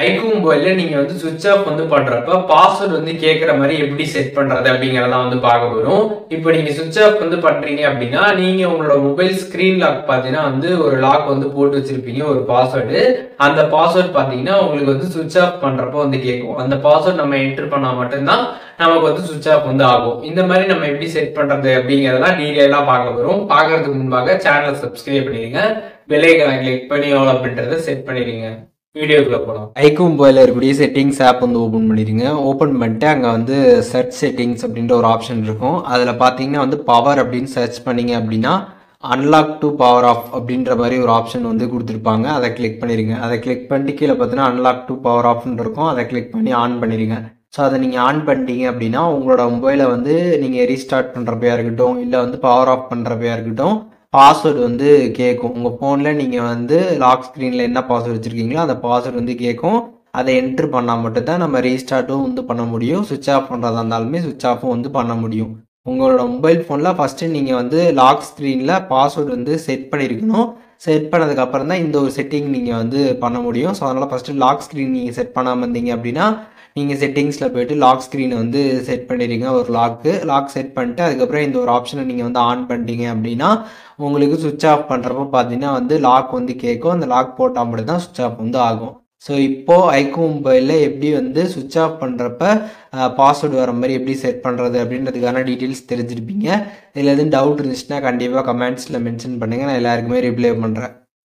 IQOO மொபைல்ல நீங்க வந்து சுவிட்ச் ஆஃப் வந்து பண்றப்ப பாஸ்வேர்ட் வந்து கேட்குற மாதிரி எப்படி செட் பண்றது அப்படிங்கிறத வந்து பார்க்க போறோம். இப்போ நீங்க சுவிட்ச் ஆஃப் வந்து பண்றீங்க அப்படின்னா நீங்க உங்களோட மொபைல் ஸ்கிரீன் லாக் பார்த்தீங்கன்னா வந்து ஒரு லாக் வந்து போட்டு வச்சிருப்பீங்க ஒரு பாஸ்வேர்டு. அந்த பாஸ்வேர்ட் பார்த்தீங்கன்னா உங்களுக்கு வந்து சுவிட்ச் ஆஃப் பண்றப்போ வந்து கேட்கும். அந்த பாஸ்வேர்ட் நம்ம என்டர் பண்ணா மட்டும்தான் நமக்கு வந்து சுவிட்ச் ஆஃப் வந்து ஆகும். இந்த மாதிரி நம்ம எப்படி செட் பண்றது அப்படிங்கிறதெல்லாம் டீடைலா பார்க்க போறோம். பார்க்கறதுக்கு முன்பாக சேனலை சப்ஸ்கிரைப் பண்ணிடுங்க. பெல் ஐகானை கிளிக் பண்ணி ஆல் அப்படின்றத செட் பண்ணிடுங்க. வீடியோக்குள்ள போகலாம். ஐக்கூ மொபைலில் இருக்கக்கூடிய செட்டிங்ஸ் ஆப் வந்து ஓப்பன் பண்ணிடுங்க. ஓப்பன் பண்ணிட்டு அங்கே வந்து சர்ச் செட்டிங்ஸ் அப்படின்ற ஒரு ஆப்ஷன் இருக்கும். அதில் பார்த்தீங்கன்னா வந்து பவர் அப்படின்னு சர்ச் பண்ணீங்க அப்படின்னா அன்லாக் டு பவர் ஆஃப் அப்படின்ற மாதிரி ஒரு ஆப்ஷன் வந்து கொடுத்துருப்பாங்க. அதை கிளிக் பண்ணிடுங்க. அதை கிளிக் பண்ணிட்டு கீழே பார்த்தீங்கன்னா அன்லாக் டு பவர் ஆஃப்னு இருக்கும். அதை கிளிக் பண்ணி ஆன் பண்ணிடுங்க. ஸோ அதை நீங்கள் ஆன் பண்ணிட்டீங்க அப்படின்னா உங்களோட மொபைலை வந்து நீங்கள் ரீஸ்டார்ட் பண்ணுறப்பையா இருக்கட்டும், இல்லை வந்து பவர் ஆஃப் பண்ணுறப்பையா இருக்கட்டும், பாஸ்வேர்டு வந்து கேட்கும். உங்கள் ஃபோனில் நீங்கள் வந்து லாக் ஸ்க்ரீனில் என்ன பாஸ்வேர்டு வச்சுருக்கீங்களோ அந்த பாஸ்வேர்டு வந்து கேட்கும். அதை என்ட்ரு பண்ணால் மட்டும்தான் நம்ம ரீஸ்டார்ட்டும் வந்து பண்ண முடியும். சுவிட்ச் ஆஃப் பண்ணுறதா இருந்தாலுமே சுவிட்ச் ஆஃபும் வந்து பண்ண முடியும். உங்களோட மொபைல் ஃபோனில் ஃபஸ்ட்டு நீங்கள் வந்து லாக் ஸ்க்ரீனில் பாஸ்வேர்டு வந்து செட் பண்ணியிருக்கணும். செட் பண்ணதுக்கப்புறம் தான் இந்த ஒரு செட்டிங் நீங்கள் வந்து பண்ண முடியும். ஸோ அதனால் ஃபஸ்ட்டு லாக் ஸ்க்ரீன் நீங்கள் செட் பண்ணாமல் இருந்தீங்க அப்படின்னா நீங்கள் செட்டிங்ஸில் போய்ட்டு லாக் ஸ்க்ரீனை வந்து செட் பண்ணிடுங்க. ஒரு லாக் செட் பண்ணிட்டு அதுக்கப்புறம் இந்த ஒரு ஆப்ஷனை நீங்கள் வந்து ஆன் பண்ணிட்டீங்க அப்படின்னா உங்களுக்கு சுவிட்ச் ஆஃப் பண்ணுறப்போ பார்த்தீங்கன்னா வந்து லாக் வந்து கேட்கும். அந்த லாக் போட்டால் மட்டும் தான் சுவிட்ச் ஆஃப் வந்து ஆகும். ஸோ இப்போது ஐக்கூ மொபைலில் எப்படி வந்து சுவிட்ச் ஆஃப் பண்ணுறப்ப பாஸ்வேர்டு வர மாதிரி எப்படி செட் பண்ணுறது அப்படின்றதுக்கான டீட்டெயில்ஸ் தெரிஞ்சிருப்பீங்க. இதில் எதுவும் டவுட் இருந்துச்சுன்னா கண்டிப்பாக கமெண்ட்ஸில் மென்ஷன் பண்ணுங்கள். நான் எல்லாருக்குமே ரிப்ளை பண்ணுறேன்.